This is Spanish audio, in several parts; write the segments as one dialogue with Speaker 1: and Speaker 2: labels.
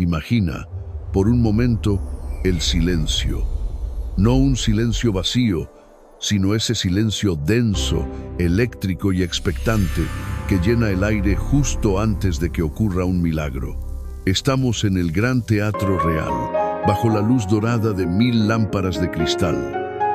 Speaker 1: Imagina, por un momento, el silencio. No un silencio vacío, sino ese silencio denso, eléctrico y expectante que llena el aire justo antes de que ocurra un milagro. Estamos en el Gran Teatro Real, bajo la luz dorada de 1000 lámparas de cristal.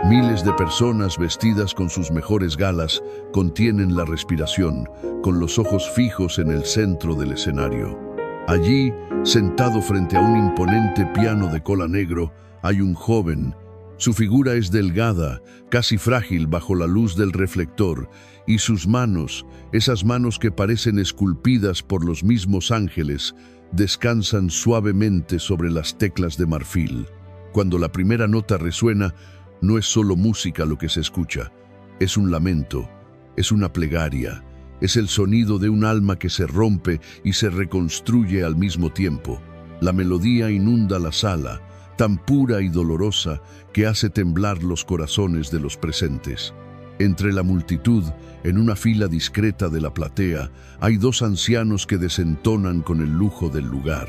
Speaker 1: Miles de personas vestidas con sus mejores galas contienen la respiración, con los ojos fijos en el centro del escenario. Allí, sentado frente a un imponente piano de cola negro, hay un joven. Su figura es delgada, casi frágil bajo la luz del reflector, y sus manos, esas manos que parecen esculpidas por los mismos ángeles, descansan suavemente sobre las teclas de marfil. Cuando la primera nota resuena, no es solo música lo que se escucha, es un lamento, es una plegaria, es el sonido de un alma que se rompe y se reconstruye al mismo tiempo. La melodía inunda la sala, tan pura y dolorosa que hace temblar los corazones de los presentes. Entre la multitud, en una fila discreta de la platea, hay dos ancianos que desentonan con el lujo del lugar.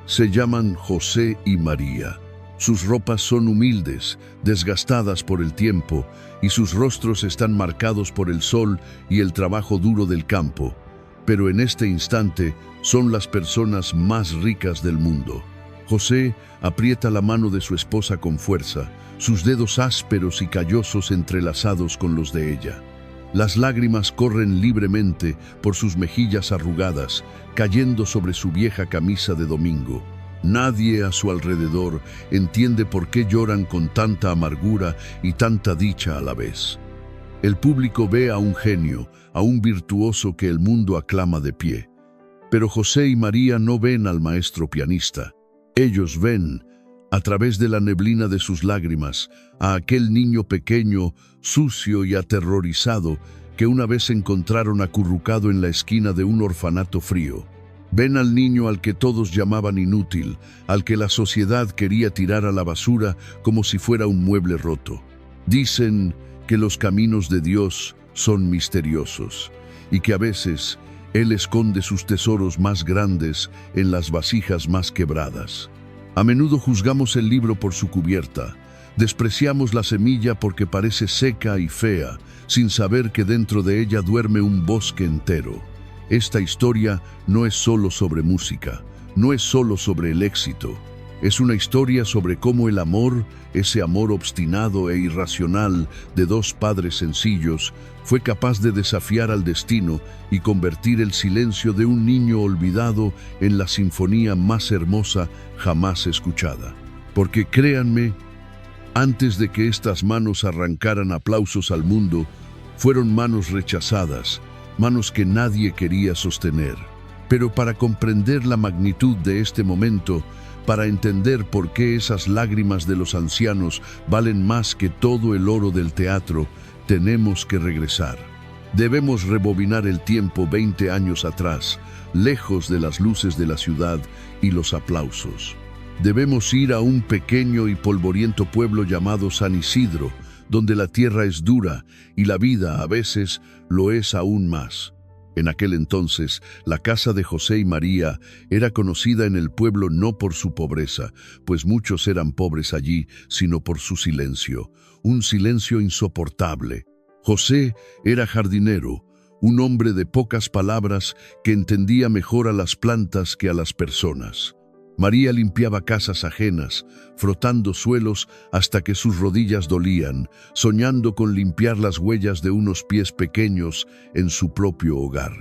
Speaker 1: Se llaman José y María. Sus ropas son humildes, desgastadas por el tiempo, y sus rostros están marcados por el sol y el trabajo duro del campo. Pero en este instante son las personas más ricas del mundo. José aprieta la mano de su esposa con fuerza, sus dedos ásperos y callosos entrelazados con los de ella. Las lágrimas corren libremente por sus mejillas arrugadas, cayendo sobre su vieja camisa de domingo. Nadie a su alrededor entiende por qué lloran con tanta amargura y tanta dicha a la vez. El público ve a un genio, a un virtuoso que el mundo aclama de pie. Pero José y María no ven al maestro pianista. Ellos ven, a través de la neblina de sus lágrimas, a aquel niño pequeño, sucio y aterrorizado que una vez encontraron acurrucado en la esquina de un orfanato frío. Ven al niño al que todos llamaban inútil, al que la sociedad quería tirar a la basura como si fuera un mueble roto. Dicen que los caminos de Dios son misteriosos y que a veces Él esconde sus tesoros más grandes en las vasijas más quebradas. A menudo juzgamos el libro por su cubierta, despreciamos la semilla porque parece seca y fea, sin saber que dentro de ella duerme un bosque entero. Esta historia no es solo sobre música, no es solo sobre el éxito. Es una historia sobre cómo el amor, ese amor obstinado e irracional de dos padres sencillos, fue capaz de desafiar al destino y convertir el silencio de un niño olvidado en la sinfonía más hermosa jamás escuchada. Porque créanme, antes de que estas manos arrancaran aplausos al mundo, fueron manos rechazadas, manos que nadie quería sostener. Pero para comprender la magnitud de este momento, para entender por qué esas lágrimas de los ancianos valen más que todo el oro del teatro, tenemos que regresar. Debemos rebobinar el tiempo 20 años atrás, lejos de las luces de la ciudad y los aplausos. Debemos ir a un pequeño y polvoriento pueblo llamado San Isidro, donde la tierra es dura y la vida a veces lo es aún más. En aquel entonces, la casa de José y María era conocida en el pueblo no por su pobreza, pues muchos eran pobres allí, sino por su silencio, un silencio insoportable. José era jardinero, un hombre de pocas palabras que entendía mejor a las plantas que a las personas. María limpiaba casas ajenas, frotando suelos hasta que sus rodillas dolían, soñando con limpiar las huellas de unos pies pequeños en su propio hogar.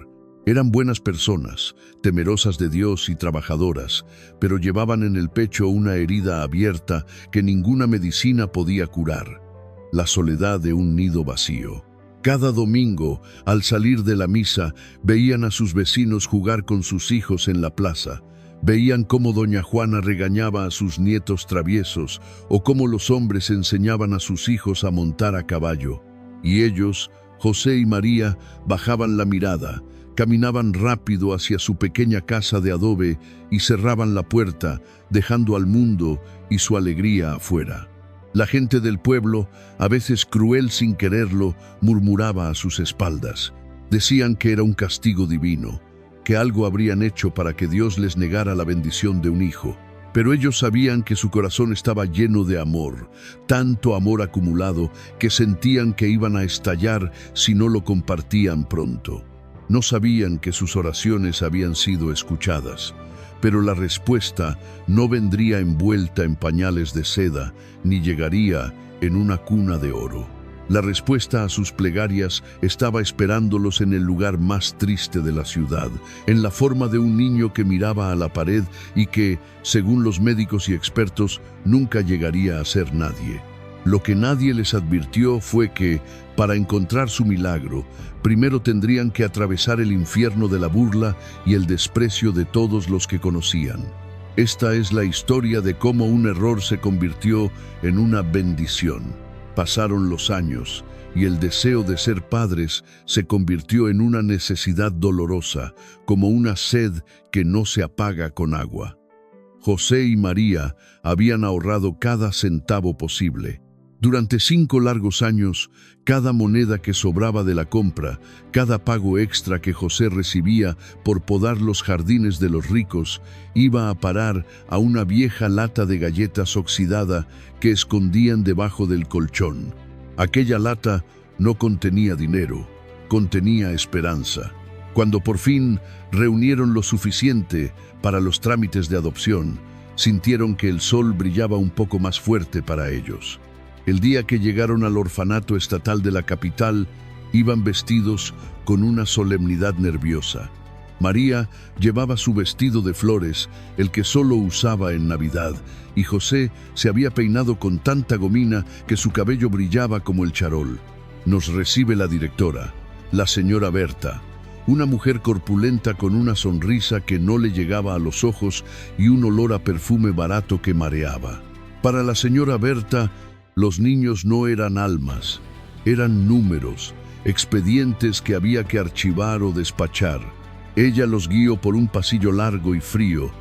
Speaker 1: Eran buenas personas, temerosas de Dios y trabajadoras, pero llevaban en el pecho una herida abierta que ninguna medicina podía curar: la soledad de un nido vacío. Cada domingo, al salir de la misa, veían a sus vecinos jugar con sus hijos en la plaza. Veían cómo doña Juana regañaba a sus nietos traviesos o cómo los hombres enseñaban a sus hijos a montar a caballo. Y ellos, José y María, bajaban la mirada, caminaban rápido hacia su pequeña casa de adobe y cerraban la puerta, dejando al mundo y su alegría afuera. La gente del pueblo, a veces cruel sin quererlo, murmuraba a sus espaldas. Decían que era un castigo divino, que algo habrían hecho para que Dios les negara la bendición de un hijo. Pero ellos sabían que su corazón estaba lleno de amor, tanto amor acumulado que sentían que iban a estallar si no lo compartían pronto. No sabían que sus oraciones habían sido escuchadas, pero la respuesta no vendría envuelta en pañales de seda, ni llegaría en una cuna de oro. La respuesta a sus plegarias estaba esperándolos en el lugar más triste de la ciudad, en la forma de un niño que miraba a la pared y que, según los médicos y expertos, nunca llegaría a ser nadie. Lo que nadie les advirtió fue que, para encontrar su milagro, primero tendrían que atravesar el infierno de la burla y el desprecio de todos los que conocían. Esta es la historia de cómo un error se convirtió en una bendición. Pasaron los años y el deseo de ser padres se convirtió en una necesidad dolorosa, como una sed que no se apaga con agua. José y María habían ahorrado cada centavo posible. Durante 5 largos años, cada moneda que sobraba de la compra, cada pago extra que José recibía por podar los jardines de los ricos, iba a parar a una vieja lata de galletas oxidada que escondían debajo del colchón. Aquella lata no contenía dinero, contenía esperanza. Cuando por fin reunieron lo suficiente para los trámites de adopción, sintieron que el sol brillaba un poco más fuerte para ellos. El día que llegaron al orfanato estatal de la capital, iban vestidos con una solemnidad nerviosa. María llevaba su vestido de flores, el que solo usaba en Navidad, y José se había peinado con tanta gomina que su cabello brillaba como el charol. Nos recibe la directora, la señora Berta, una mujer corpulenta con una sonrisa que no le llegaba a los ojos y un olor a perfume barato que mareaba. Para la señora Berta, los niños no eran almas, eran números, expedientes que había que archivar o despachar. Ella los guió por un pasillo largo y frío,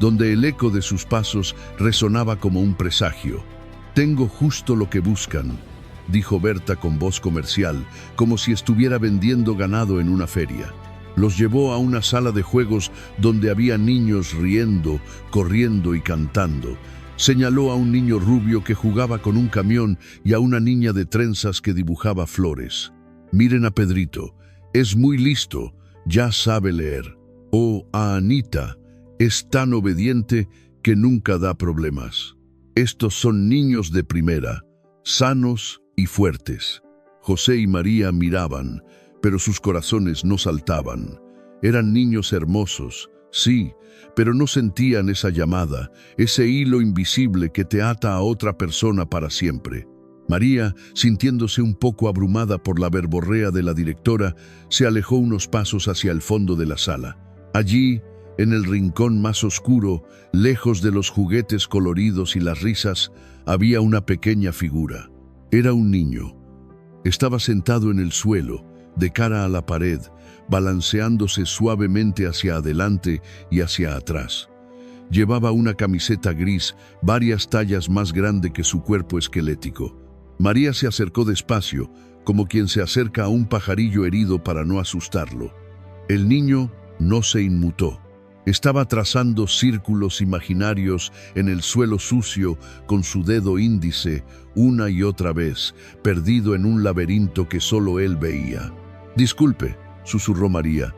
Speaker 1: donde el eco de sus pasos resonaba como un presagio. «Tengo justo lo que buscan», dijo Berta con voz comercial, como si estuviera vendiendo ganado en una feria. Los llevó a una sala de juegos donde había niños riendo, corriendo y cantando. Señaló a un niño rubio que jugaba con un camión y a una niña de trenzas que dibujaba flores. «Miren a Pedrito, es muy listo, ya sabe leer. O a Anita, es tan obediente que nunca da problemas. Estos son niños de primera, sanos y fuertes». José y María miraban, pero sus corazones no saltaban. Eran niños hermosos, sí, pero no sentían esa llamada, ese hilo invisible que te ata a otra persona para siempre. María, sintiéndose un poco abrumada por la verborrea de la directora, se alejó unos pasos hacia el fondo de la sala. Allí, en el rincón más oscuro, lejos de los juguetes coloridos y las risas, había una pequeña figura. Era un niño. Estaba sentado en el suelo, de cara a la pared, balanceándose suavemente hacia adelante y hacia atrás. Llevaba una camiseta gris, varias tallas más grande que su cuerpo esquelético. María se acercó despacio, como quien se acerca a un pajarillo herido para no asustarlo. El niño no se inmutó. Estaba trazando círculos imaginarios en el suelo sucio con su dedo índice, una y otra vez, perdido en un laberinto que solo él veía. «Disculpe», susurró María.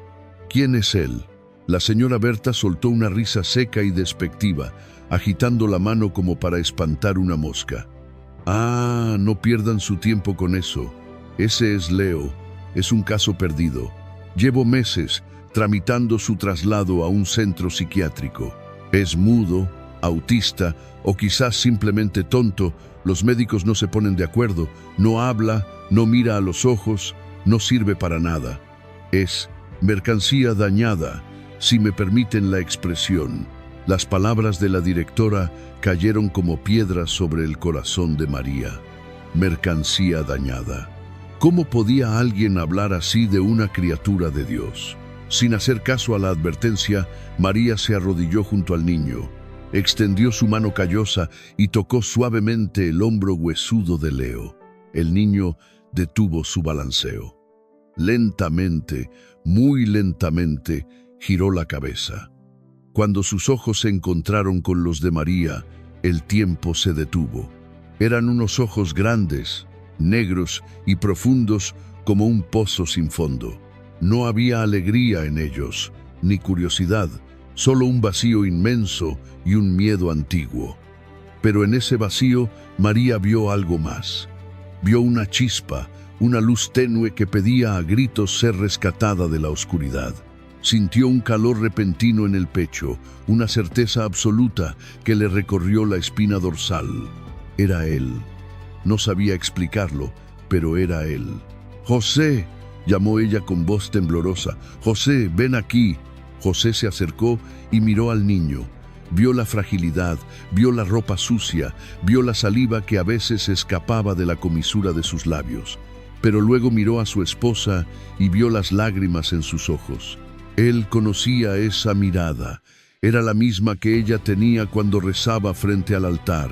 Speaker 1: «¿Quién es él?». La señora Berta soltó una risa seca y despectiva, agitando la mano como para espantar una mosca. «Ah, no pierdan su tiempo con eso. Ese es Leo. Es un caso perdido. Llevo meses tramitando su traslado a un centro psiquiátrico. Es mudo, autista o quizás simplemente tonto. Los médicos no se ponen de acuerdo. No habla, no mira a los ojos, no sirve para nada. Es mercancía dañada, si me permiten la expresión». Las palabras de la directora cayeron como piedras sobre el corazón de María. Mercancía dañada. ¿Cómo podía alguien hablar así de una criatura de Dios? Sin hacer caso a la advertencia, María se arrodilló junto al niño, extendió su mano callosa y tocó suavemente el hombro huesudo de Leo. El niño detuvo su balanceo. Lentamente, muy lentamente, giró la cabeza. Cuando sus ojos se encontraron con los de María, el tiempo se detuvo. Eran unos ojos grandes, negros y profundos como un pozo sin fondo. No había alegría en ellos, ni curiosidad, solo un vacío inmenso y un miedo antiguo. Pero en ese vacío, María vio algo más. Vio una chispa, una luz tenue que pedía a gritos ser rescatada de la oscuridad. Sintió un calor repentino en el pecho, una certeza absoluta que le recorrió la espina dorsal. Era él. No sabía explicarlo, pero era él. «José», llamó ella con voz temblorosa. «José, ven aquí». José se acercó y miró al niño. Vio la fragilidad, vio la ropa sucia, vio la saliva que a veces escapaba de la comisura de sus labios. Pero luego miró a su esposa y vio las lágrimas en sus ojos. Él conocía esa mirada. Era la misma que ella tenía cuando rezaba frente al altar.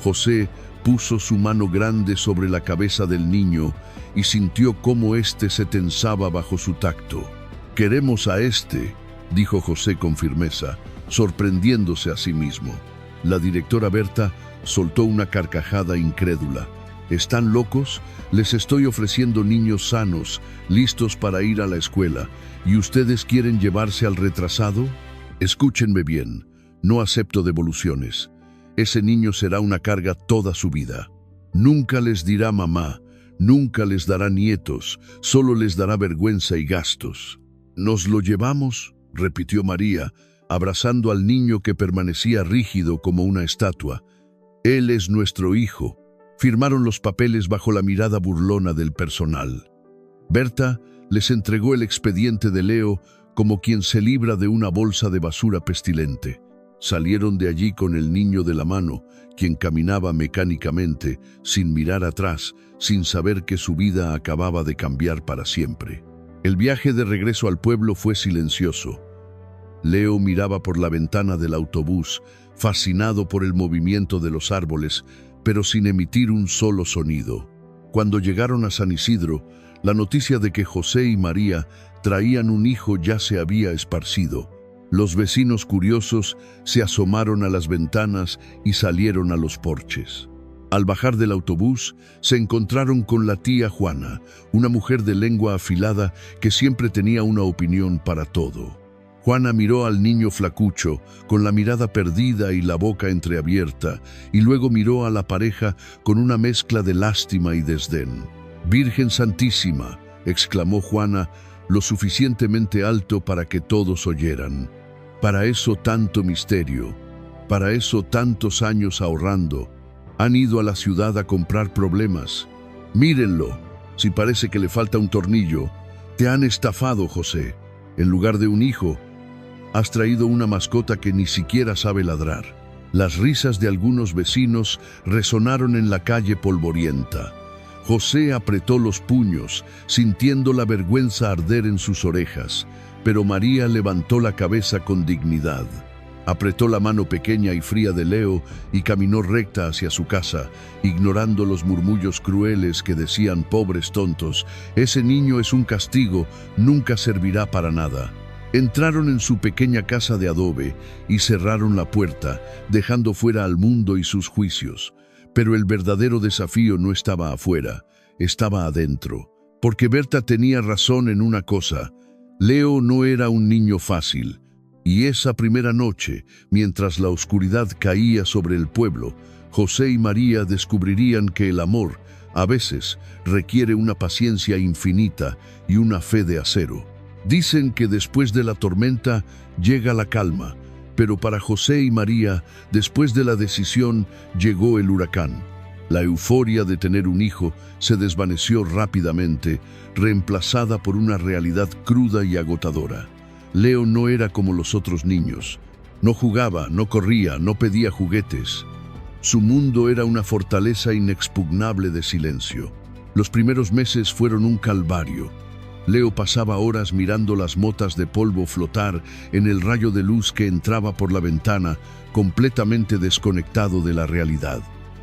Speaker 1: José puso su mano grande sobre la cabeza del niño y sintió cómo éste se tensaba bajo su tacto. «Queremos a este», dijo José con firmeza, sorprendiéndose a sí mismo. La directora Berta soltó una carcajada incrédula. «¿Están locos? Les estoy ofreciendo niños sanos, listos para ir a la escuela, ¿y ustedes quieren llevarse al retrasado? Escúchenme bien, no acepto devoluciones. Ese niño será una carga toda su vida. Nunca les dirá mamá, nunca les dará nietos, solo les dará vergüenza y gastos». «¿Nos lo llevamos?», repitió María, abrazando al niño que permanecía rígido como una estatua. «Él es nuestro hijo». Firmaron los papeles bajo la mirada burlona del personal. Berta les entregó el expediente de Leo como quien se libra de una bolsa de basura pestilente. Salieron de allí con el niño de la mano, quien caminaba mecánicamente, sin mirar atrás, sin saber que su vida acababa de cambiar para siempre. El viaje de regreso al pueblo fue silencioso. Leo miraba por la ventana del autobús, fascinado por el movimiento de los árboles, pero sin emitir un solo sonido. Cuando llegaron a San Isidro, la noticia de que José y María traían un hijo ya se había esparcido. Los vecinos curiosos se asomaron a las ventanas y salieron a los porches. Al bajar del autobús, se encontraron con la tía Juana, una mujer de lengua afilada que siempre tenía una opinión para todo. Juana miró al niño flacucho, con la mirada perdida y la boca entreabierta, y luego miró a la pareja con una mezcla de lástima y desdén. «Virgen Santísima», exclamó Juana, lo suficientemente alto para que todos oyeran. «Para eso tanto misterio, para eso tantos años ahorrando. Han ido a la ciudad a comprar problemas. Mírenlo, si parece que le falta un tornillo. Te han estafado, José. En lugar de un hijo, has traído una mascota que ni siquiera sabe ladrar». Las risas de algunos vecinos resonaron en la calle polvorienta. José apretó los puños, sintiendo la vergüenza arder en sus orejas, pero María levantó la cabeza con dignidad. Apretó la mano pequeña y fría de Leo y caminó recta hacia su casa, ignorando los murmullos crueles que decían: «Pobres tontos, ese niño es un castigo, nunca servirá para nada». Entraron en su pequeña casa de adobe y cerraron la puerta, dejando fuera al mundo y sus juicios. Pero el verdadero desafío no estaba afuera, estaba adentro. Porque Berta tenía razón en una cosa: Leo no era un niño fácil. Y esa primera noche, mientras la oscuridad caía sobre el pueblo, José y María descubrirían que el amor, a veces, requiere una paciencia infinita y una fe de acero. Dicen que después de la tormenta llega la calma, pero para José y María, después de la decisión, llegó el huracán. La euforia de tener un hijo se desvaneció rápidamente, reemplazada por una realidad cruda y agotadora. Leo no era como los otros niños. No jugaba, no corría, no pedía juguetes. Su mundo era una fortaleza inexpugnable de silencio. Los primeros meses fueron un calvario. Leo pasaba horas mirando las motas de polvo flotar en el rayo de luz que entraba por la ventana, completamente desconectado de la realidad.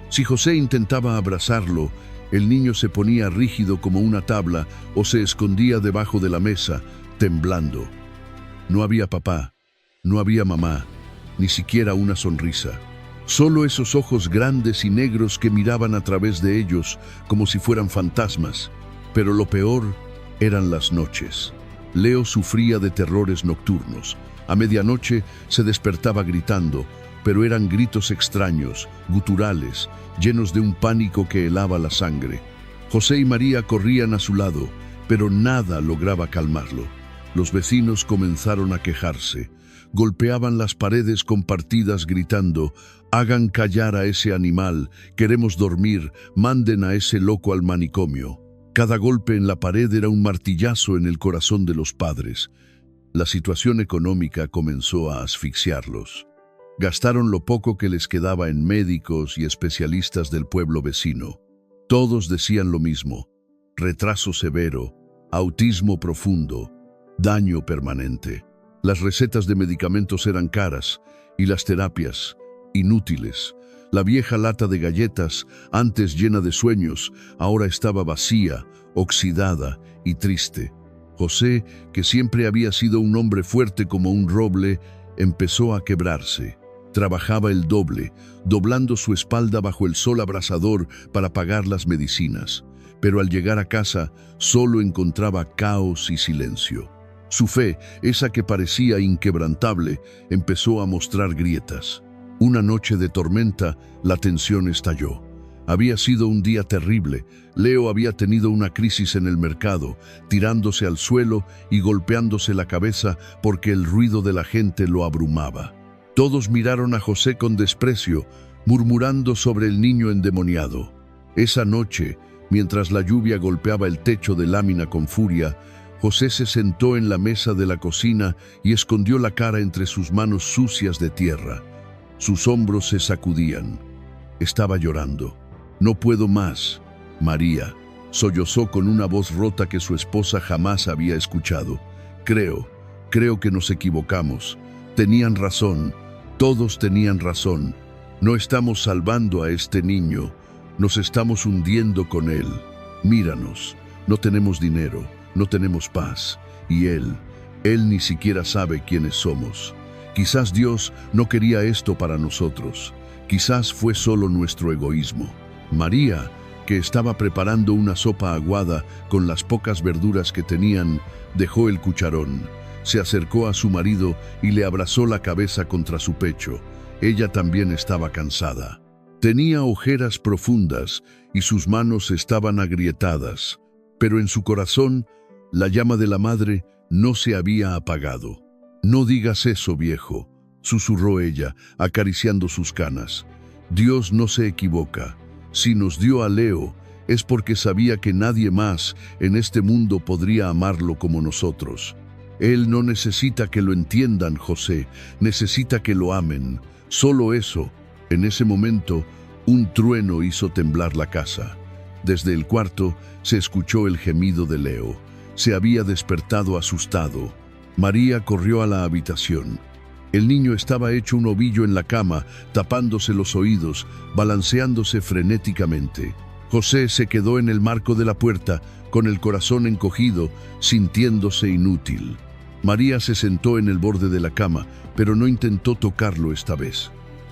Speaker 1: Si José intentaba abrazarlo, el niño se ponía rígido como una tabla o se escondía debajo de la mesa, temblando. No había papá, no había mamá, ni siquiera una sonrisa. Solo esos ojos grandes y negros que miraban a través de ellos como si fueran fantasmas. Pero lo peor eran las noches. Leo sufría de terrores nocturnos. A medianoche se despertaba gritando, pero eran gritos extraños, guturales, llenos de un pánico que helaba la sangre. José y María corrían a su lado, pero nada lograba calmarlo. Los vecinos comenzaron a quejarse. Golpeaban las paredes compartidas gritando: «Hagan callar a ese animal, queremos dormir, manden a ese loco al manicomio». Cada golpe en la pared era un martillazo en el corazón de los padres. La situación económica comenzó a asfixiarlos. Gastaron lo poco que les quedaba en médicos y especialistas del pueblo vecino. Todos decían lo mismo: retraso severo, autismo profundo, daño permanente. Las recetas de medicamentos eran caras y las terapias inútiles. La vieja lata de galletas, antes llena de sueños, ahora estaba vacía, oxidada y triste. José, que siempre había sido un hombre fuerte como un roble, empezó a quebrarse. Trabajaba el doble, doblando su espalda bajo el sol abrasador para pagar las medicinas. Pero al llegar a casa, solo encontraba caos y silencio. Su fe, esa que parecía inquebrantable, empezó a mostrar grietas. Una noche de tormenta, la tensión estalló. Había sido un día terrible. Leo había tenido una crisis en el mercado, tirándose al suelo y golpeándose la cabeza porque el ruido de la gente lo abrumaba. Todos miraron a José con desprecio, murmurando sobre el niño endemoniado. Esa noche, mientras la lluvia golpeaba el techo de lámina con furia, José se sentó en la mesa de la cocina y escondió la cara entre sus manos sucias de tierra. Sus hombros se sacudían. Estaba llorando. «No puedo más, María», sollozó con una voz rota que su esposa jamás había escuchado. Creo que nos equivocamos. Tenían razón, todos tenían razón. No estamos salvando a este niño, nos estamos hundiendo con él. Míranos, no tenemos dinero, no tenemos paz, y él ni siquiera sabe quiénes somos. Quizás Dios no quería esto para nosotros, quizás fue solo nuestro egoísmo». María, que estaba preparando una sopa aguada con las pocas verduras que tenían, dejó el cucharón, se acercó a su marido y le abrazó la cabeza contra su pecho. Ella también estaba cansada. Tenía ojeras profundas y sus manos estaban agrietadas, pero en su corazón la llama de la madre no se había apagado. «No digas eso, viejo», susurró ella, acariciando sus canas. «Dios no se equivoca. Si nos dio a Leo, es porque sabía que nadie más en este mundo podría amarlo como nosotros. Él no necesita que lo entiendan, José, necesita que lo amen. Solo eso». En ese momento, un trueno hizo temblar la casa. Desde el cuarto se escuchó el gemido de Leo. Se había despertado asustado. María corrió a la habitación. El niño estaba hecho un ovillo en la cama, tapándose los oídos, balanceándose frenéticamente. José se quedó en el marco de la puerta, con el corazón encogido, sintiéndose inútil. María se sentó en el borde de la cama, pero no intentó tocarlo esta vez.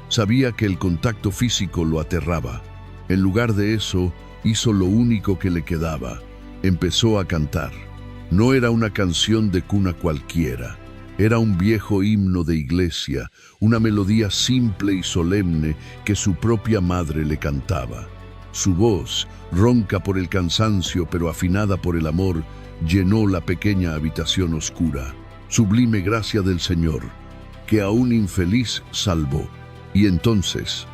Speaker 1: Sabía que el contacto físico lo aterraba. En lugar de eso, hizo lo único que le quedaba. Empezó a cantar. No era una canción de cuna cualquiera. Era un viejo himno de iglesia, una melodía simple y solemne que su propia madre le cantaba. Su voz, ronca por el cansancio pero afinada por el amor, llenó la pequeña habitación oscura. Sublime gracia del Señor, que a un infeliz salvó. Y entonces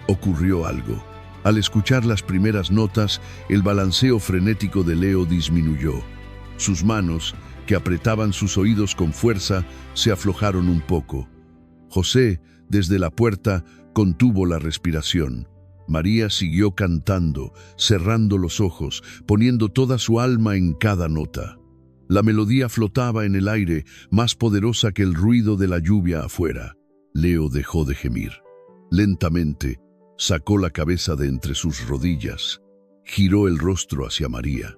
Speaker 1: ocurrió algo. Al escuchar las primeras notas, el balanceo frenético de Leo disminuyó. Sus manos, que apretaban sus oídos con fuerza, se aflojaron un poco. José, desde la puerta, contuvo la respiración. María siguió cantando, cerrando los ojos, poniendo toda su alma en cada nota. La melodía flotaba en el aire, más poderosa que el ruido de la lluvia afuera. Leo dejó de gemir. Lentamente, sacó la cabeza de entre sus rodillas. Giró el rostro hacia María.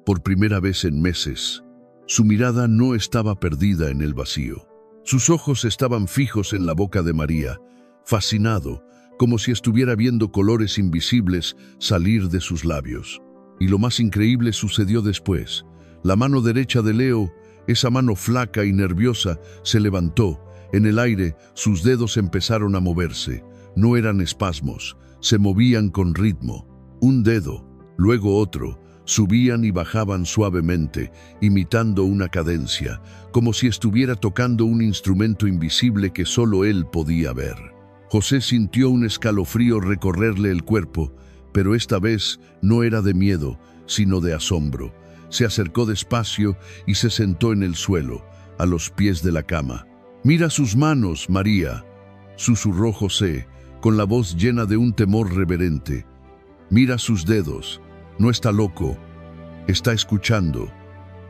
Speaker 1: Por primera vez en meses, su mirada no estaba perdida en el vacío. Sus ojos estaban fijos en la boca de María, fascinado, como si estuviera viendo colores invisibles salir de sus labios. Y lo más increíble sucedió después. La mano derecha de Leo, esa mano flaca y nerviosa, se levantó. En el aire, sus dedos empezaron a moverse. No eran espasmos, se movían con ritmo. Un dedo, luego otro, subían y bajaban suavemente, imitando una cadencia, como si estuviera tocando un instrumento invisible que solo él podía ver. José sintió un escalofrío recorrerle el cuerpo, pero esta vez no era de miedo, sino de asombro. Se acercó despacio y se sentó en el suelo, a los pies de la cama. «Mira sus manos, María», susurró José, con la voz llena de un temor reverente. «Mira sus dedos. No está loco. Está escuchando.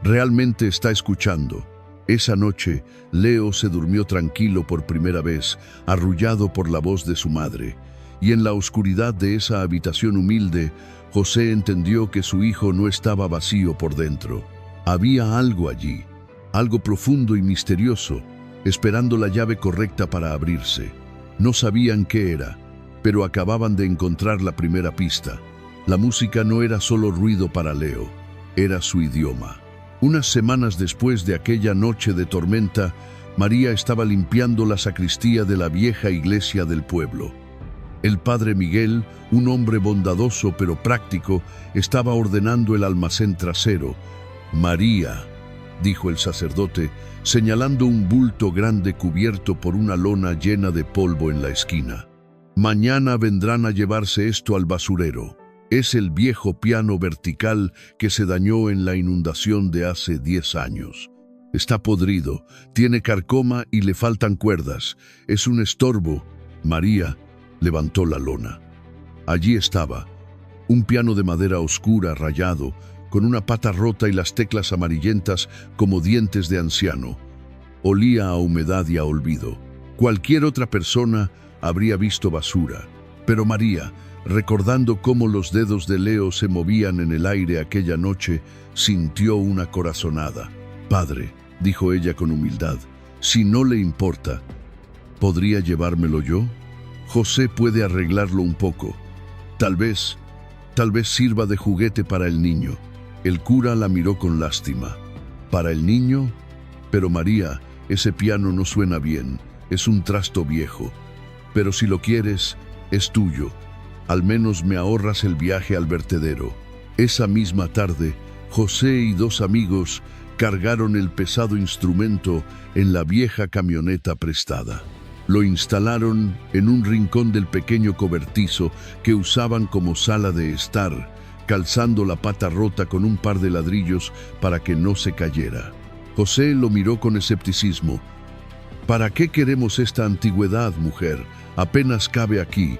Speaker 1: Realmente está escuchando». Esa noche, Leo se durmió tranquilo por primera vez, arrullado por la voz de su madre. Y en la oscuridad de esa habitación humilde, José entendió que su hijo no estaba vacío por dentro. Había algo allí, algo profundo y misterioso, esperando la llave correcta para abrirse. No sabían qué era, pero acababan de encontrar la primera pista. La música no era solo ruido para Leo, era su idioma. Unas semanas después de aquella noche de tormenta, María estaba limpiando la sacristía de la vieja iglesia del pueblo. El padre Miguel, un hombre bondadoso pero práctico, estaba ordenando el almacén trasero. «María», dijo el sacerdote, señalando un bulto grande cubierto por una lona llena de polvo en la esquina. «Mañana vendrán a llevarse esto al basurero. Es el viejo piano vertical que se dañó en la inundación de hace 10 años. Está podrido, tiene carcoma y le faltan cuerdas. Es un estorbo». María levantó la lona. Allí estaba, un piano de madera oscura, rayado, con una pata rota y las teclas amarillentas como dientes de anciano. Olía a humedad y a olvido. Cualquier otra persona habría visto basura, pero María, recordando cómo los dedos de Leo se movían en el aire aquella noche, sintió una corazonada. «Padre», dijo ella con humildad, «si no le importa, ¿podría llevármelo yo? José puede arreglarlo un poco. Tal vez sirva de juguete para el niño». El cura la miró con lástima. «¿Para el niño? Pero María, ese piano no suena bien, es un trasto viejo. Pero si lo quieres, es tuyo. Al menos me ahorras el viaje al vertedero». Esa misma tarde, José y 2 amigos cargaron el pesado instrumento en la vieja camioneta prestada. Lo instalaron en un rincón del pequeño cobertizo que usaban como sala de estar, calzando la pata rota con un par de ladrillos para que no se cayera. José lo miró con escepticismo. «¿Para qué queremos esta antigüedad, mujer? Apenas cabe aquí».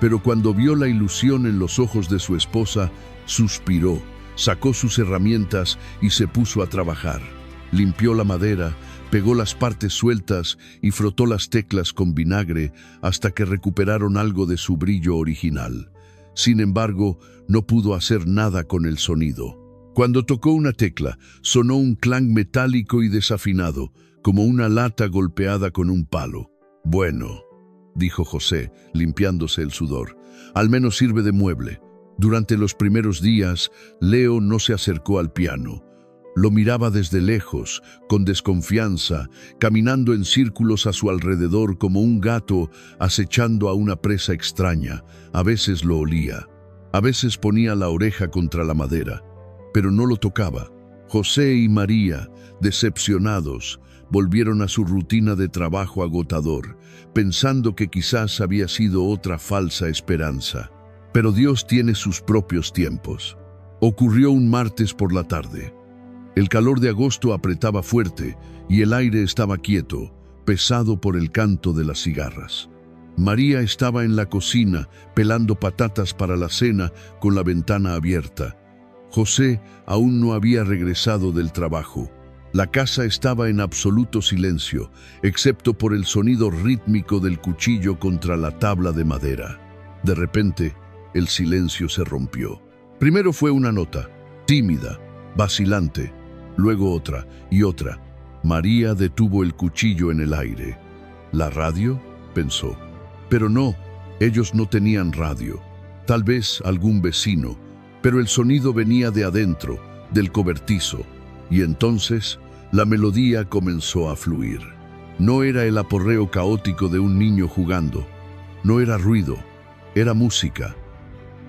Speaker 1: Pero cuando vio la ilusión en los ojos de su esposa, suspiró, sacó sus herramientas y se puso a trabajar. Limpió la madera, pegó las partes sueltas y frotó las teclas con vinagre hasta que recuperaron algo de su brillo original. Sin embargo, no pudo hacer nada con el sonido. Cuando tocó una tecla, sonó un clang metálico y desafinado, como una lata golpeada con un palo. «Bueno», dijo José, limpiándose el sudor, «al menos sirve de mueble». Durante los primeros días, Leo no se acercó al piano. Lo miraba desde lejos, con desconfianza, caminando en círculos a su alrededor como un gato acechando a una presa extraña. A veces lo olía, a veces ponía la oreja contra la madera, pero no lo tocaba. José y María, decepcionados, volvieron a su rutina de trabajo agotador, pensando que quizás había sido otra falsa esperanza. Pero Dios tiene sus propios tiempos. Ocurrió un martes por la tarde. El calor de agosto apretaba fuerte y el aire estaba quieto, pesado por el canto de las cigarras. María estaba en la cocina, pelando patatas para la cena con la ventana abierta. José aún no había regresado del trabajo. La casa estaba en absoluto silencio, excepto por el sonido rítmico del cuchillo contra la tabla de madera. De repente, el silencio se rompió. Primero fue una nota, tímida, vacilante, luego otra y otra. María detuvo el cuchillo en el aire. ¿La radio?, pensó. Pero no, ellos no tenían radio. Tal vez algún vecino, pero el sonido venía de adentro, del cobertizo, y entonces la melodía comenzó a fluir. No era el aporreo caótico de un niño jugando, no era ruido, era música,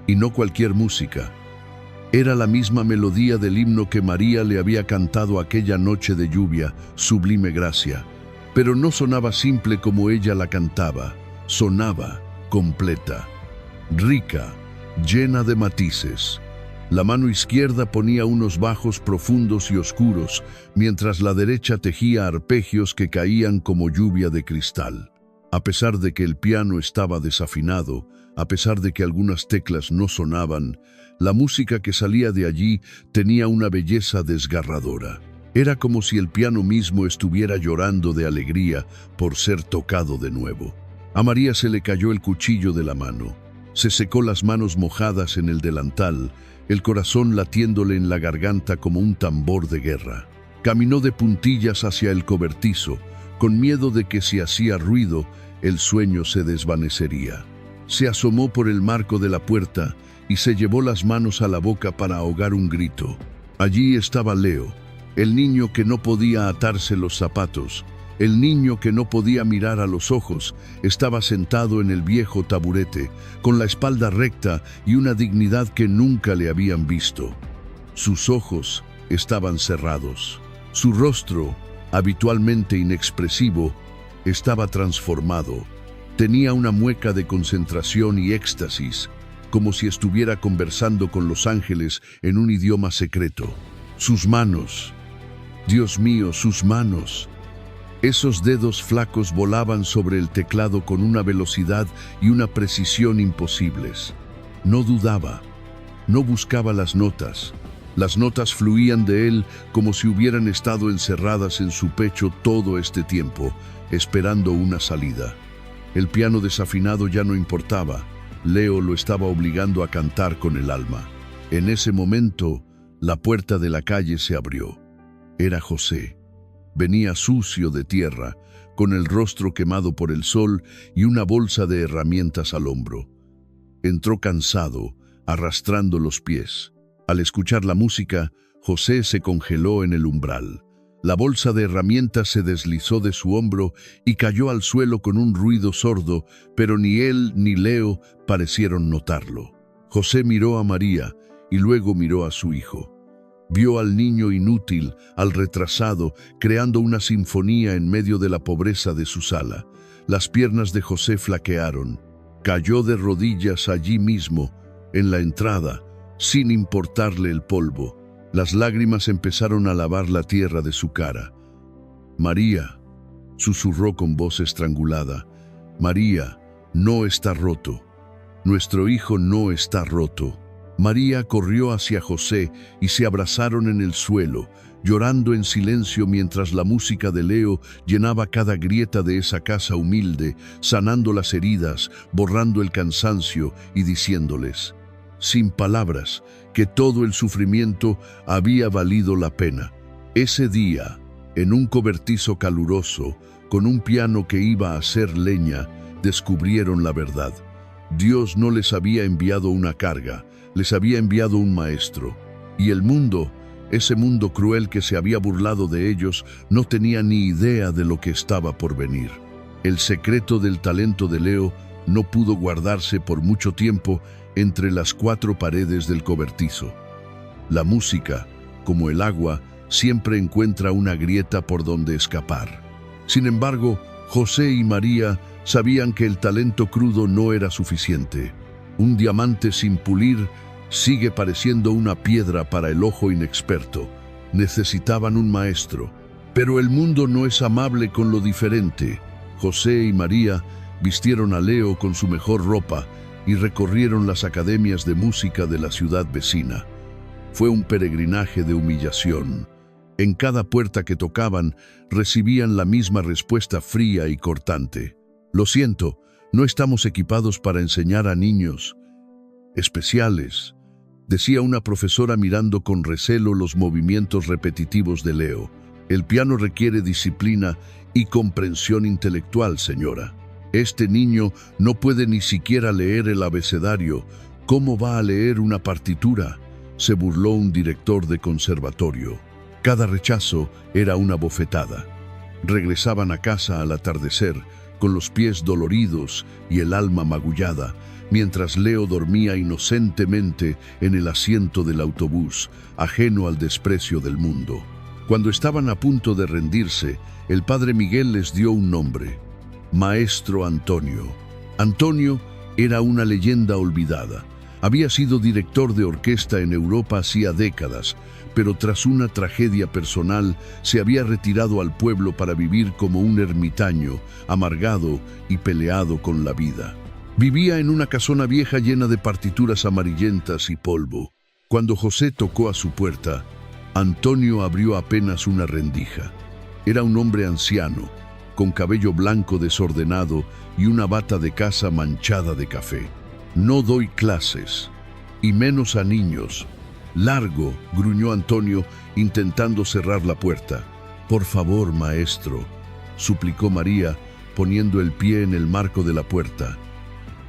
Speaker 1: y no cualquier música. Era la misma melodía del himno que María le había cantado aquella noche de lluvia, Sublime Gracia, pero no sonaba simple como ella la cantaba, sonaba completa, rica, llena de matices. La mano izquierda ponía unos bajos profundos y oscuros, mientras la derecha tejía arpegios que caían como lluvia de cristal. A pesar de que el piano estaba desafinado, a pesar de que algunas teclas no sonaban, la música que salía de allí tenía una belleza desgarradora. Era como si el piano mismo estuviera llorando de alegría por ser tocado de nuevo. A María se le cayó el cuchillo de la mano. Se secó las manos mojadas en el delantal, el corazón latiéndole en la garganta como un tambor de guerra. Caminó de puntillas hacia el cobertizo, con miedo de que si hacía ruido, el sueño se desvanecería. Se asomó por el marco de la puerta y se llevó las manos a la boca para ahogar un grito. Allí estaba Leo, el niño que no podía atarse los zapatos, el niño que no podía mirar a los ojos. Estaba sentado en el viejo taburete, con la espalda recta y una dignidad que nunca le habían visto. Sus ojos estaban cerrados. Su rostro, habitualmente inexpresivo, estaba transformado. Tenía una mueca de concentración y éxtasis, como si estuviera conversando con los ángeles en un idioma secreto. Sus manos, Dios mío, sus manos. Esos dedos flacos volaban sobre el teclado con una velocidad y una precisión imposibles. No dudaba, no buscaba las notas. Las notas fluían de él como si hubieran estado encerradas en su pecho todo este tiempo, esperando una salida. El piano desafinado ya no importaba. Leo lo estaba obligando a cantar con el alma. En ese momento, la puerta de la calle se abrió. Era José. Venía sucio de tierra, con el rostro quemado por el sol y una bolsa de herramientas al hombro. Entró cansado, arrastrando los pies. Al escuchar la música, José se congeló en el umbral. La bolsa de herramientas se deslizó de su hombro y cayó al suelo con un ruido sordo, pero ni él ni Leo parecieron notarlo. José miró a María y luego miró a su hijo. Vio al niño inútil, al retrasado, creando una sinfonía en medio de la pobreza de su sala. Las piernas de José flaquearon. Cayó de rodillas allí mismo, en la entrada, sin importarle el polvo. Las lágrimas empezaron a lavar la tierra de su cara. «María», susurró con voz estrangulada, «María, no está roto. Nuestro hijo no está roto». María corrió hacia José y se abrazaron en el suelo, llorando en silencio mientras la música de Leo llenaba cada grieta de esa casa humilde, sanando las heridas, borrando el cansancio y diciéndoles, sin palabras, que todo el sufrimiento había valido la pena. Ese día, en un cobertizo caluroso, con un piano que iba a hacer leña, descubrieron la verdad. Dios no les había enviado una carga, les había enviado un maestro. Y el mundo, ese mundo cruel que se había burlado de ellos, no tenía ni idea de lo que estaba por venir. El secreto del talento de Leo no pudo guardarse por mucho tiempo entre las cuatro paredes del cobertizo. La música, como el agua, siempre encuentra una grieta por donde escapar. Sin embargo, José y María sabían que el talento crudo no era suficiente. Un diamante sin pulir sigue pareciendo una piedra para el ojo inexperto. Necesitaban un maestro. Pero el mundo no es amable con lo diferente. José y María vistieron a Leo con su mejor ropa y recorrieron las academias de música de la ciudad vecina. Fue un peregrinaje de humillación. En cada puerta que tocaban, recibían la misma respuesta fría y cortante. «Lo siento, no estamos equipados para enseñar a niños especiales», decía una profesora mirando con recelo los movimientos repetitivos de Leo. El piano requiere disciplina y comprensión intelectual, señora. Este niño no puede ni siquiera leer el abecedario. ¿Cómo va a leer una partitura?, se burló un director de conservatorio. Cada rechazo era una bofetada. Regresaban a casa al atardecer, con los pies doloridos y el alma magullada, mientras Leo dormía inocentemente en el asiento del autobús, ajeno al desprecio del mundo. Cuando estaban a punto de rendirse, el padre Miguel les dio un nombre: Maestro Antonio. Antonio era una leyenda olvidada. Había sido director de orquesta en Europa hacía décadas, pero tras una tragedia personal se había retirado al pueblo para vivir como un ermitaño, amargado y peleado con la vida. Vivía en una casona vieja llena de partituras amarillentas y polvo. Cuando José tocó a su puerta, Antonio abrió apenas una rendija. Era un hombre anciano, con cabello blanco desordenado y una bata de casa manchada de café. «No doy clases, y menos a niños». «Largo», gruñó Antonio, intentando cerrar la puerta. «Por favor, maestro», suplicó María, poniendo el pie en el marco de la puerta.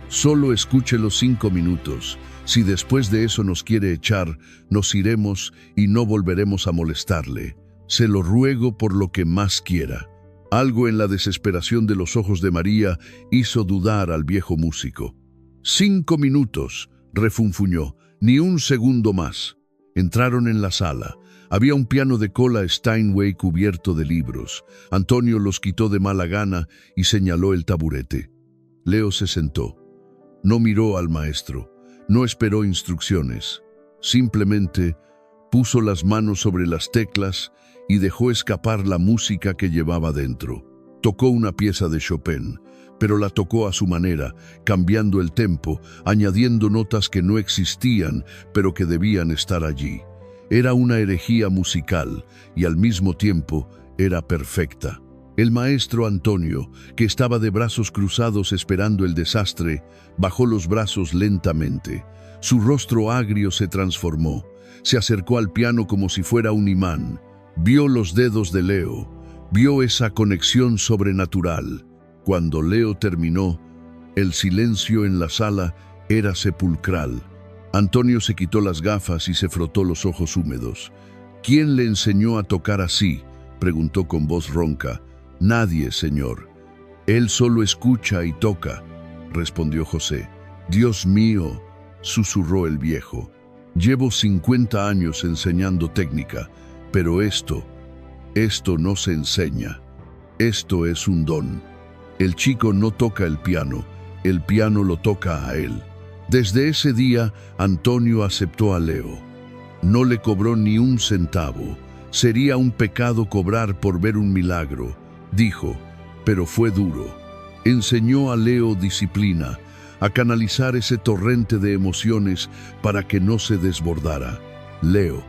Speaker 1: «Solo escuche los 5 minutos. Si después de eso nos quiere echar, nos iremos y no volveremos a molestarle. Se lo ruego por lo que más quiera». Algo en la desesperación de los ojos de María hizo dudar al viejo músico. «5 minutos», refunfuñó, «ni un segundo más». Entraron en la sala. Había un piano de cola Steinway cubierto de libros. Antonio los quitó de mala gana y señaló el taburete. Leo se sentó. No miró al maestro, no esperó instrucciones. Simplemente puso las manos sobre las teclas y dejó escapar la música que llevaba dentro. Tocó una pieza de Chopin, pero la tocó a su manera, cambiando el tempo, añadiendo notas que no existían, pero que debían estar allí. Era una herejía musical y al mismo tiempo era perfecta. El maestro Antonio, que estaba de brazos cruzados esperando el desastre, bajó los brazos lentamente. Su rostro agrio se transformó. Se acercó al piano como si fuera un imán. Vio los dedos de Leo. Vio esa conexión sobrenatural. Cuando Leo terminó, el silencio en la sala era sepulcral. Antonio se quitó las gafas y se frotó los ojos húmedos. «¿Quién le enseñó a tocar así?», preguntó con voz ronca. «Nadie, señor. Él solo escucha y toca», respondió José. «Dios mío», susurró el viejo. «Llevo 50 años enseñando técnica, pero esto no se enseña. Esto es un don». El chico no toca el piano lo toca a él. Desde ese día, Antonio aceptó a Leo. No le cobró ni un centavo. Sería un pecado cobrar por ver un milagro, dijo, pero fue duro. Enseñó a Leo disciplina, a canalizar ese torrente de emociones para que no se desbordara. Leo,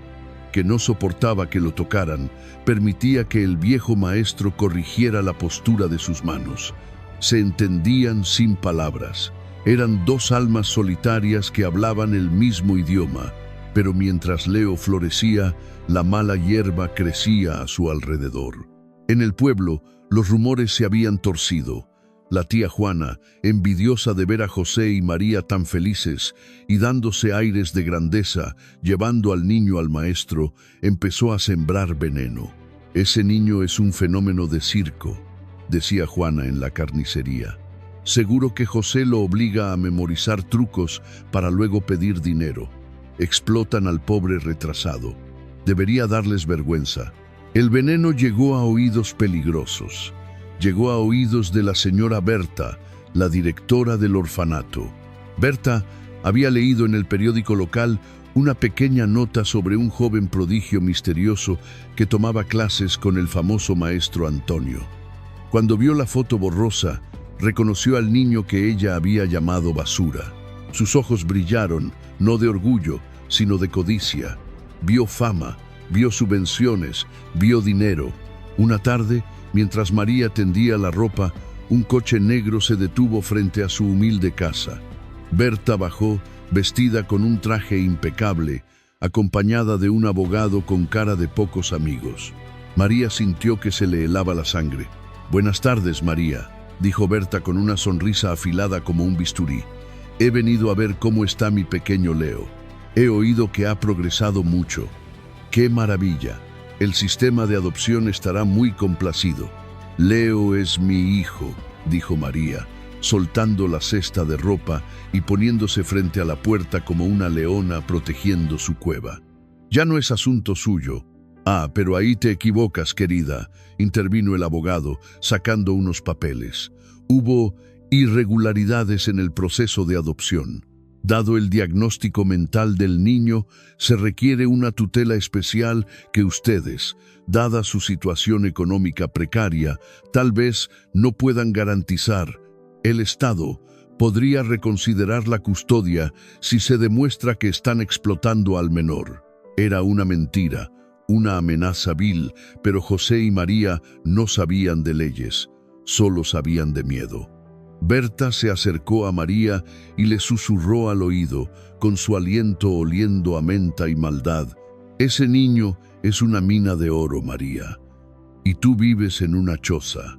Speaker 1: que no soportaba que lo tocaran, permitía que el viejo maestro corrigiera la postura de sus manos. Se entendían sin palabras. Eran 2 almas solitarias que hablaban el mismo idioma, pero mientras Leo florecía, la mala hierba crecía a su alrededor. En el pueblo, los rumores se habían torcido. La tía Juana, envidiosa de ver a José y María tan felices y dándose aires de grandeza, llevando al niño al maestro, empezó a sembrar veneno. «Ese niño es un fenómeno de circo», decía Juana en la carnicería. «Seguro que José lo obliga a memorizar trucos para luego pedir dinero. Explotan al pobre retrasado. Debería darles vergüenza». El veneno llegó a oídos peligrosos. Llegó a oídos de la señora Berta, la directora del orfanato. Berta había leído en el periódico local una pequeña nota sobre un joven prodigio misterioso que tomaba clases con el famoso maestro Antonio. Cuando vio la foto borrosa, reconoció al niño que ella había llamado basura. Sus ojos brillaron, no de orgullo, sino de codicia. Vio fama, vio subvenciones, vio dinero. Una tarde, mientras María tendía la ropa, un coche negro se detuvo frente a su humilde casa. Berta bajó, vestida con un traje impecable, acompañada de un abogado con cara de pocos amigos. María sintió que se le helaba la sangre. «Buenas tardes, María», dijo Berta con una sonrisa afilada como un bisturí. «He venido a ver cómo está mi pequeño Leo. He oído que ha progresado mucho. ¡Qué maravilla! El sistema de adopción estará muy complacido». «Leo es mi hijo», dijo María, soltando la cesta de ropa y poniéndose frente a la puerta como una leona protegiendo su cueva. «Ya no es asunto suyo». «Ah, pero ahí te equivocas, querida», intervino el abogado, sacando unos papeles. «Hubo irregularidades en el proceso de adopción. Dado el diagnóstico mental del niño, se requiere una tutela especial que ustedes, dada su situación económica precaria, tal vez no puedan garantizar. El Estado podría reconsiderar la custodia si se demuestra que están explotando al menor». Era una mentira, una amenaza vil, pero José y María no sabían de leyes, solo sabían de miedo. Berta se acercó a María y le susurró al oído, con su aliento oliendo a menta y maldad: «Ese niño es una mina de oro, María, y tú vives en una choza.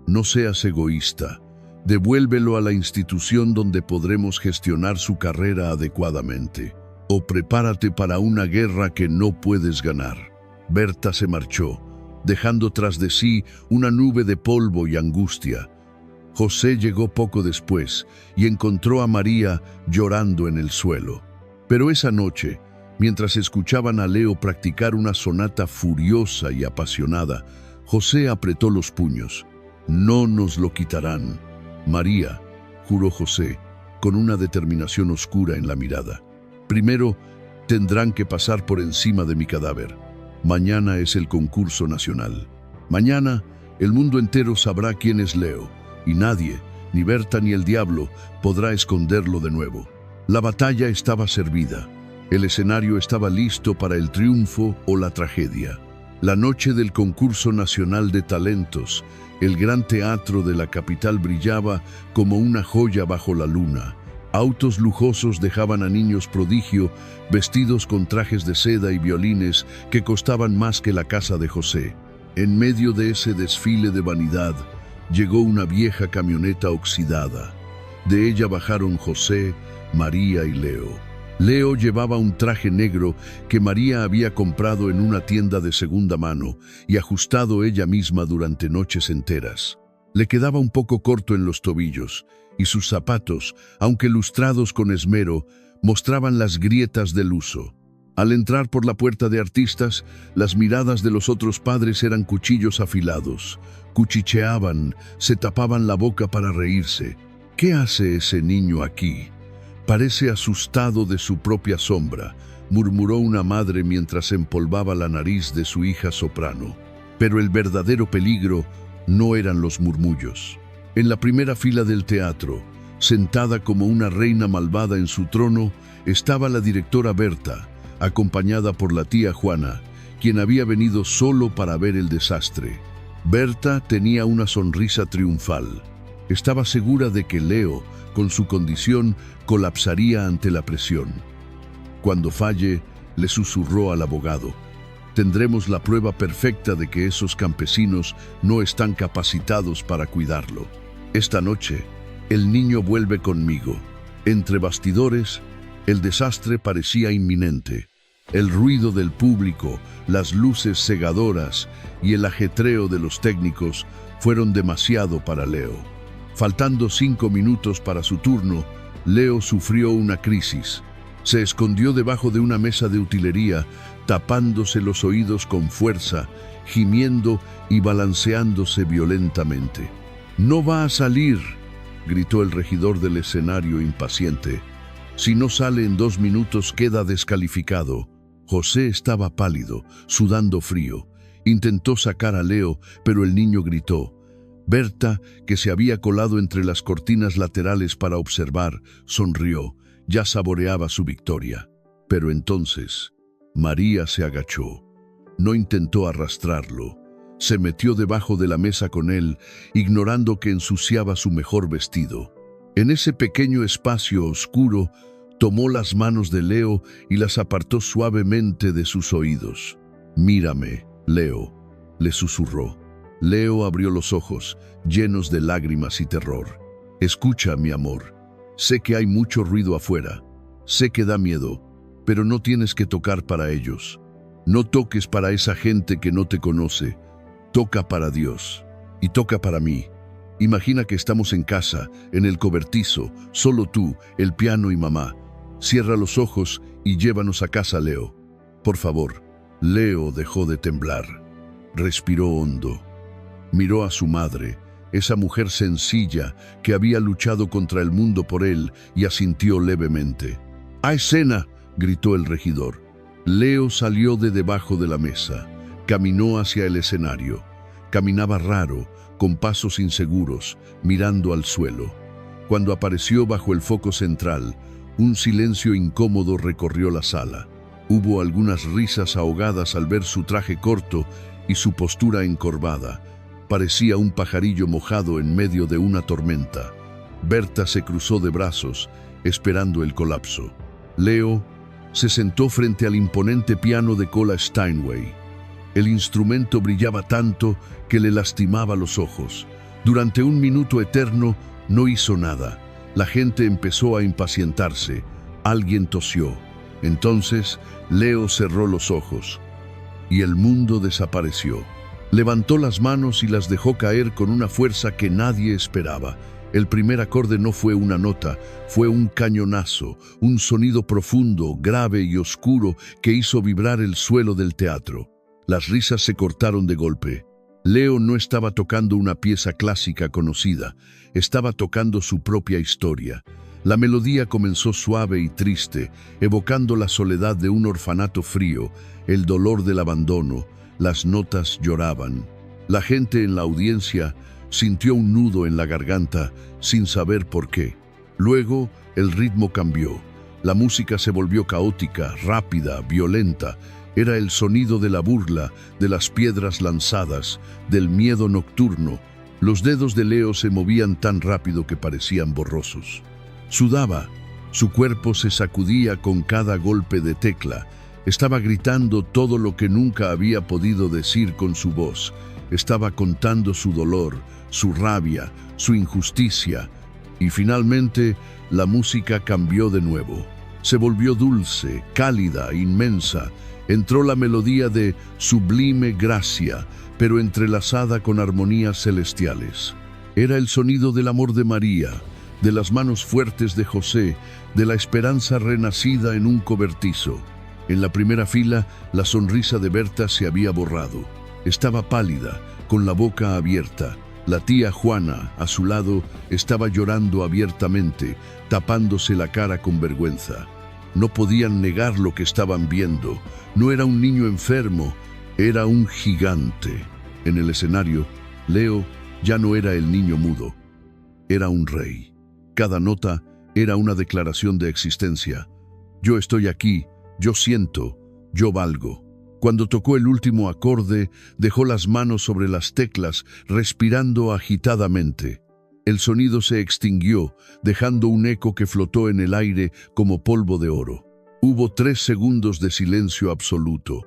Speaker 1: No seas egoísta. Devuélvelo a la institución donde podremos gestionar su carrera adecuadamente. O prepárate para una guerra que no puedes ganar». Berta se marchó, dejando tras de sí una nube de polvo y angustia. José llegó poco después y encontró a María llorando en el suelo. Pero esa noche, mientras escuchaban a Leo practicar una sonata furiosa y apasionada, José apretó los puños. «No nos lo quitarán, María», juró José, con una determinación oscura en la mirada. «Primero tendrán que pasar por encima de mi cadáver. Mañana es el concurso nacional. Mañana el mundo entero sabrá quién es Leo, y nadie, ni Berta ni el diablo, podrá esconderlo de nuevo». La batalla estaba servida. El escenario estaba listo para el triunfo o la tragedia. La noche del concurso nacional de talentos, el gran teatro de la capital brillaba como una joya bajo la luna. Autos lujosos dejaban a niños prodigio vestidos con trajes de seda y violines que costaban más que la casa de José. En medio de ese desfile de vanidad, llegó una vieja camioneta oxidada. De ella bajaron José, María y Leo. Leo llevaba un traje negro que María había comprado en una tienda de segunda mano y ajustado ella misma durante noches enteras. Le quedaba un poco corto en los tobillos, y sus zapatos, aunque lustrados con esmero, mostraban las grietas del uso. Al entrar por la puerta de artistas, las miradas de los otros padres eran cuchillos afilados. Cuchicheaban, se tapaban la boca para reírse. «¿Qué hace ese niño aquí? Parece asustado de su propia sombra», murmuró una madre mientras empolvaba la nariz de su hija soprano. Pero el verdadero peligro no eran los murmullos. En la primera fila del teatro, sentada como una reina malvada en su trono, estaba la directora Berta, acompañada por la tía Juana, quien había venido solo para ver el desastre. Berta tenía una sonrisa triunfal. Estaba segura de que Leo, con su condición, colapsaría ante la presión. Cuando falle, le susurró al abogado: «Tendremos la prueba perfecta de que esos campesinos no están capacitados para cuidarlo. Esta noche, el niño vuelve conmigo». Entre bastidores, el desastre parecía inminente. El ruido del público, las luces cegadoras y el ajetreo de los técnicos fueron demasiado para Leo. Faltando 5 minutos para su turno, Leo sufrió una crisis. Se escondió debajo de una mesa de utilería, tapándose los oídos con fuerza, gimiendo y balanceándose violentamente. «No va a salir», gritó el regidor del escenario impaciente. «Si no sale en 2 minutos queda descalificado». José estaba pálido, sudando frío. Intentó sacar a Leo, pero el niño gritó. Berta, que se había colado entre las cortinas laterales para observar, sonrió. Ya saboreaba su victoria. Pero entonces, María se agachó. No intentó arrastrarlo. Se metió debajo de la mesa con él, ignorando que ensuciaba su mejor vestido. En ese pequeño espacio oscuro, tomó las manos de Leo y las apartó suavemente de sus oídos. «Mírame, Leo. le susurró. Leo abrió los ojos, llenos de lágrimas y terror. Escucha, mi amor. Sé que hay mucho ruido afuera. Sé que da miedo, pero no tienes que tocar para ellos. No toques para esa gente que no te conoce. Toca para Dios. Y toca para mí. Imagina que estamos en casa, en el cobertizo, solo tú, el piano y mamá. Cierra los ojos y llévanos a casa, Leo. Por favor. Leo dejó de temblar. Respiró hondo. Miró a su madre, esa mujer sencilla que había luchado contra el mundo por él, y asintió levemente. ¡A escena!, gritó el regidor. Leo salió de debajo de la mesa. Caminó hacia el escenario. Caminaba raro, con pasos inseguros, mirando al suelo. Cuando apareció bajo el foco central, un silencio incómodo recorrió la sala. Hubo algunas risas ahogadas al ver su traje corto y su postura encorvada. Parecía un pajarillo mojado en medio de una tormenta. Berta se cruzó de brazos, esperando el colapso. Leo se sentó frente al imponente piano de cola Steinway. El instrumento brillaba tanto que le lastimaba los ojos. Durante un minuto eterno no hizo nada. La gente empezó a impacientarse. Alguien tosió. Entonces Leo cerró los ojos y el mundo desapareció. Levantó las manos y las dejó caer con una fuerza que nadie esperaba. El primer acorde no fue una nota, fue un cañonazo, un sonido profundo, grave y oscuro que hizo vibrar el suelo del teatro. Las risas se cortaron de golpe. Leo no estaba tocando una pieza clásica conocida, estaba tocando su propia historia. La melodía comenzó suave y triste, evocando la soledad de un orfanato frío, el dolor del abandono. Las notas lloraban. La gente en la audiencia sintió un nudo en la garganta sin saber por qué. Luego el ritmo cambió. La música se volvió caótica, rápida, violenta. Era el sonido de la burla, de las piedras lanzadas, del miedo nocturno. Los dedos de Leo se movían tan rápido que parecían borrosos. Sudaba. Su cuerpo se sacudía con cada golpe de tecla. Estaba gritando todo lo que nunca había podido decir con su voz. Estaba contando su dolor, su rabia, su injusticia. Y finalmente, la música cambió de nuevo. Se volvió dulce, cálida, inmensa. Entró la melodía de sublime gracia, pero entrelazada con armonías celestiales. Era el sonido del amor de María, de las manos fuertes de José, de la esperanza renacida en un cobertizo. En la primera fila, la sonrisa de Berta se había borrado. Estaba pálida, con la boca abierta. La tía Juana, a su lado, estaba llorando abiertamente, tapándose la cara con vergüenza. No podían negar lo que estaban viendo. No era un niño enfermo, era un gigante. En el escenario, Leo ya no era el niño mudo. Era un rey. Cada nota era una declaración de existencia. Yo estoy aquí, yo siento, yo valgo. Cuando tocó el último acorde, dejó las manos sobre las teclas, respirando agitadamente. El sonido se extinguió, dejando un eco que flotó en el aire como polvo de oro. Hubo 3 segundos de silencio absoluto.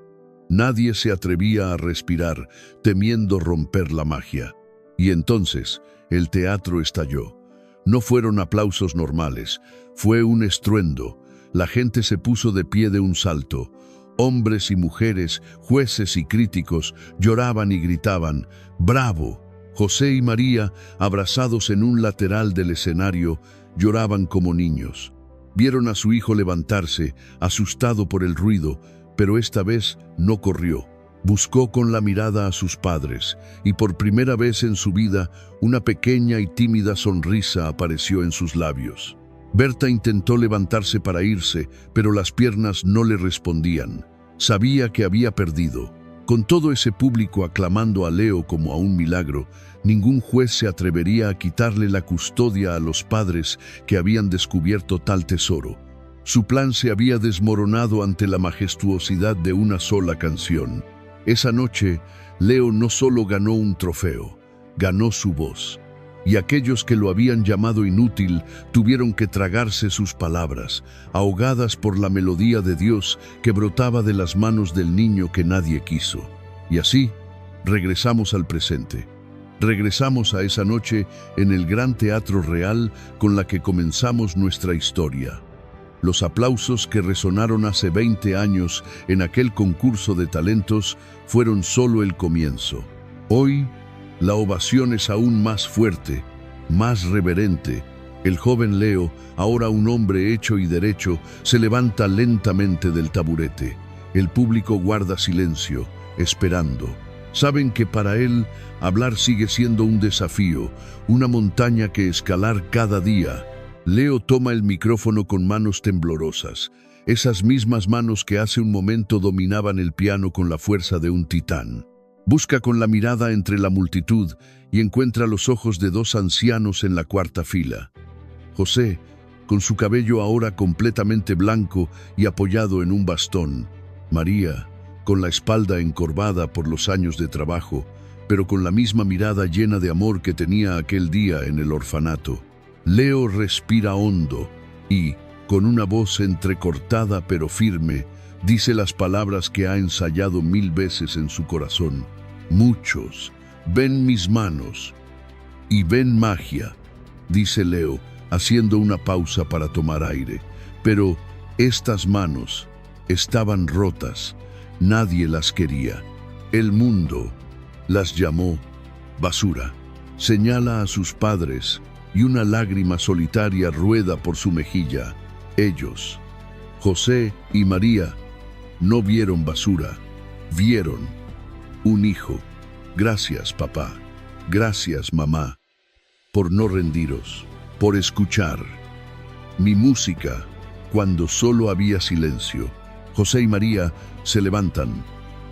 Speaker 1: Nadie se atrevía a respirar, temiendo romper la magia. Y entonces, el teatro estalló. No fueron aplausos normales, fue un estruendo. La gente se puso de pie de un salto. Hombres y mujeres, jueces y críticos, lloraban y gritaban, ¡bravo! José y María, abrazados en un lateral del escenario, lloraban como niños. Vieron a su hijo levantarse, asustado por el ruido, pero esta vez no corrió. Buscó con la mirada a sus padres, y por primera vez en su vida, una pequeña y tímida sonrisa apareció en sus labios. Berta intentó levantarse para irse, pero las piernas no le respondían. Sabía que había perdido. Con todo ese público aclamando a Leo como a un milagro, ningún juez se atrevería a quitarle la custodia a los padres que habían descubierto tal tesoro. Su plan se había desmoronado ante la majestuosidad de una sola canción. Esa noche, Leo no solo ganó un trofeo, ganó su voz. Y aquellos que lo habían llamado inútil tuvieron que tragarse sus palabras, ahogadas por la melodía de Dios que brotaba de las manos del niño que nadie quiso. Y así, regresamos al presente. Regresamos a esa noche en el Gran Teatro Real con la que comenzamos nuestra historia. Los aplausos que resonaron hace 20 años en aquel concurso de talentos fueron solo el comienzo. Hoy, la ovación es aún más fuerte, más reverente. El joven Leo, ahora un hombre hecho y derecho, se levanta lentamente del taburete. El público guarda silencio, esperando. Saben que para él, hablar sigue siendo un desafío, una montaña que escalar cada día. Leo toma el micrófono con manos temblorosas, esas mismas manos que hace un momento dominaban el piano con la fuerza de un titán. Busca con la mirada entre la multitud y encuentra los ojos de dos ancianos en la cuarta fila. José, con su cabello ahora completamente blanco y apoyado en un bastón. María, con la espalda encorvada por los años de trabajo, pero con la misma mirada llena de amor que tenía aquel día en el orfanato. Leo respira hondo y, con una voz entrecortada pero firme, dice las palabras que ha ensayado 1000 veces en su corazón. Muchos ven mis manos y ven magia, dice Leo, haciendo una pausa para tomar aire. Pero estas manos estaban rotas, nadie las quería. El mundo las llamó basura. Señala a sus padres y una lágrima solitaria rueda por su mejilla. Ellos, José y María, no vieron basura, vieron un hijo. Gracias, papá. Gracias, mamá, por no rendiros, por escuchar mi música cuando solo había silencio. José y María se levantan,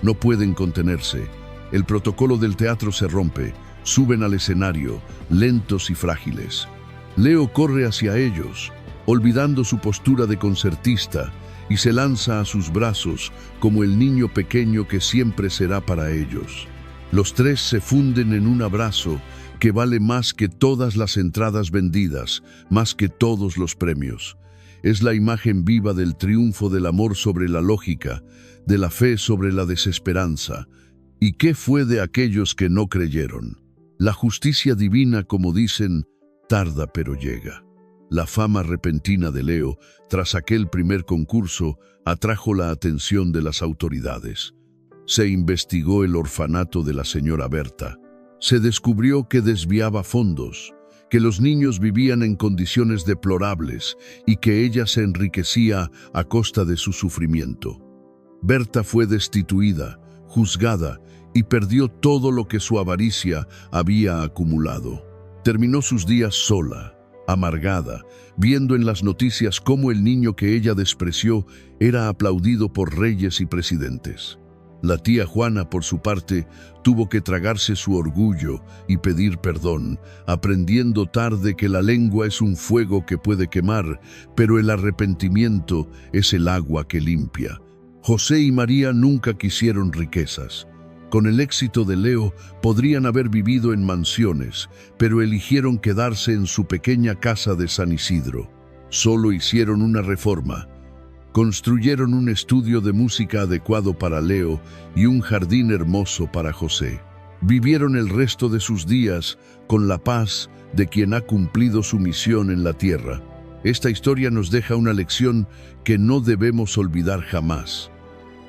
Speaker 1: no pueden contenerse. El protocolo del teatro se rompe, suben al escenario, lentos y frágiles. Leo corre hacia ellos, olvidando su postura de concertista, y se lanza a sus brazos como el niño pequeño que siempre será para ellos. Los tres se funden en un abrazo que vale más que todas las entradas vendidas, más que todos los premios. Es la imagen viva del triunfo del amor sobre la lógica, de la fe sobre la desesperanza. ¿Y qué fue de aquellos que no creyeron? La justicia divina, como dicen, tarda pero llega. La fama repentina de Leo, tras aquel primer concurso, atrajo la atención de las autoridades. Se investigó el orfanato de la señora Berta. Se descubrió que desviaba fondos, que los niños vivían en condiciones deplorables y que ella se enriquecía a costa de su sufrimiento. Berta fue destituida, juzgada y perdió todo lo que su avaricia había acumulado. Terminó sus días sola, amargada, viendo en las noticias cómo el niño que ella despreció era aplaudido por reyes y presidentes. La tía Juana, por su parte, tuvo que tragarse su orgullo y pedir perdón, aprendiendo tarde que la lengua es un fuego que puede quemar, pero el arrepentimiento es el agua que limpia. José y María nunca quisieron riquezas. Con el éxito de Leo podrían haber vivido en mansiones, pero eligieron quedarse en su pequeña casa de San Isidro. Solo hicieron una reforma. Construyeron un estudio de música adecuado para Leo y un jardín hermoso para José. Vivieron el resto de sus días con la paz de quien ha cumplido su misión en la tierra. Esta historia nos deja una lección que no debemos olvidar jamás.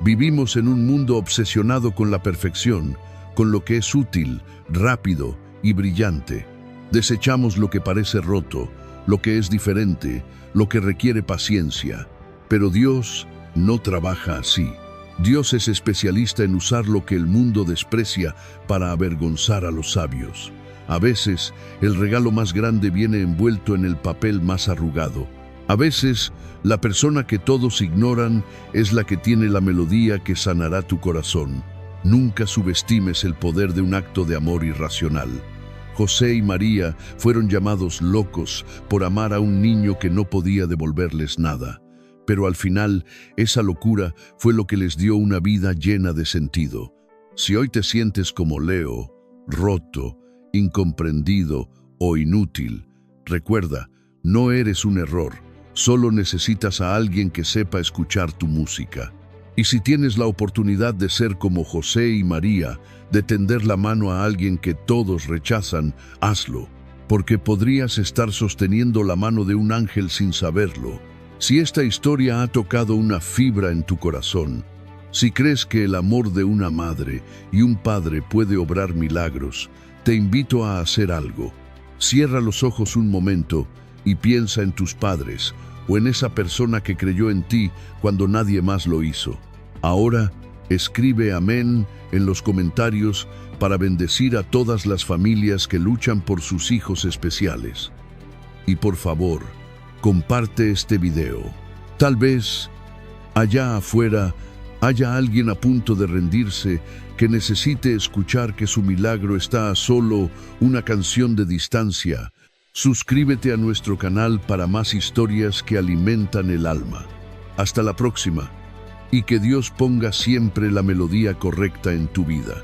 Speaker 1: Vivimos en un mundo obsesionado con la perfección, con lo que es útil, rápido y brillante. Desechamos lo que parece roto, lo que es diferente, lo que requiere paciencia. Pero Dios no trabaja así. Dios es especialista en usar lo que el mundo desprecia para avergonzar a los sabios. A veces, el regalo más grande viene envuelto en el papel más arrugado. A veces, la persona que todos ignoran es la que tiene la melodía que sanará tu corazón. Nunca subestimes el poder de un acto de amor irracional. José y María fueron llamados locos por amar a un niño que no podía devolverles nada. Pero al final, esa locura fue lo que les dio una vida llena de sentido. Si hoy te sientes como Leo, roto, incomprendido o inútil, recuerda, no eres un error. Solo necesitas a alguien que sepa escuchar tu música. Y si tienes la oportunidad de ser como José y María, de tender la mano a alguien que todos rechazan, hazlo, porque podrías estar sosteniendo la mano de un ángel sin saberlo. Si esta historia ha tocado una fibra en tu corazón, si crees que el amor de una madre y un padre puede obrar milagros, te invito a hacer algo. Cierra los ojos un momento y piensa en tus padres o en esa persona que creyó en ti cuando nadie más lo hizo. Ahora, escribe amén en los comentarios para bendecir a todas las familias que luchan por sus hijos especiales. Y por favor, comparte este video. Tal vez, allá afuera, haya alguien a punto de rendirse que necesite escuchar que su milagro está a solo una canción de distancia. Suscríbete a nuestro canal para más historias que alimentan el alma. Hasta la próxima, y que Dios ponga siempre la melodía correcta en tu vida.